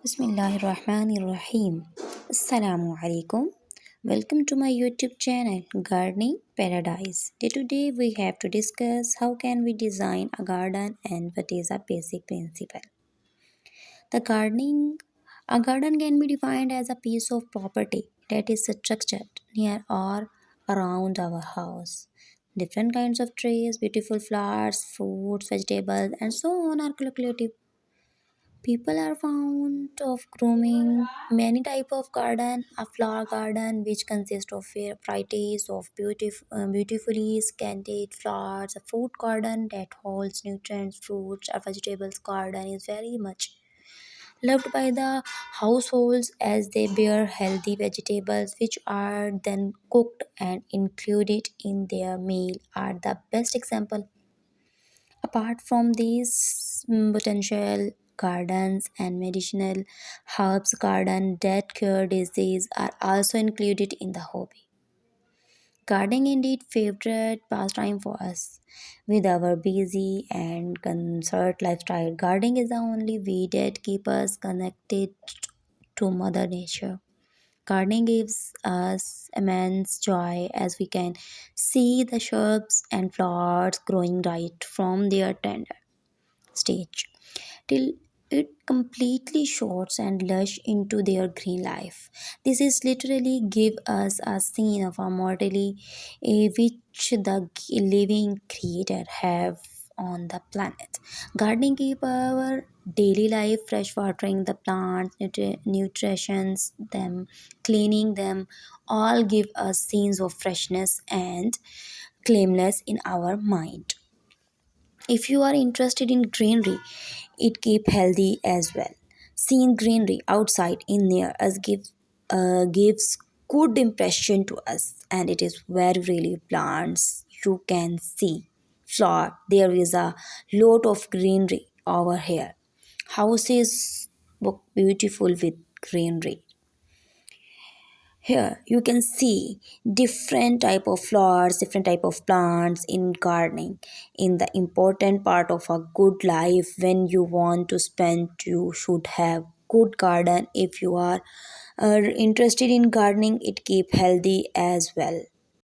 Bismillahirrahmanirrahim. Assalamu alaikum. Welcome to my YouTube channel Gardening Paradise. Today we have to discuss how can we design a garden and what is a basic principle. The gardening a garden can be defined as a piece of property that is structured near or around our house. Different kinds of trees, beautiful flowers, fruits, vegetables, and so on are calculated. People are fond of grooming many type of garden. A flower garden which consists of varieties of beautifully scented flowers. A fruit garden that holds nutrients, fruits or vegetables garden is very much loved by the households as they bear healthy vegetables which are then cooked and included in their meal are the best example. Apart from these potential gardens and medicinal herbs garden that cure disease are also included in the hobby. Gardening indeed favorite pastime for us. With our busy and concert lifestyle, gardening is the only way that keep us connected to Mother Nature. Gardening gives us immense joy as we can see the shrubs and flowers growing right from their tender stage till it completely shorts and lush into their green life. This is literally give us a scene of a mortality which the living creator have on the planet. Gardening keep our daily life fresh, watering the plants, nutritions them, cleaning them, all give us scenes of freshness and claimless in our mind. If you are interested in greenery, it keep healthy as well. Seeing greenery outside in near us gives good impression to us, and it is very really plants you can see. Flower, there is a lot of greenery over here. Houses look beautiful with greenery. Here you can see different type of flowers, different type of plants in gardening. In the important part of a good life, when you want to spend, you should have good garden. If you are interested in gardening, it keep healthy as well.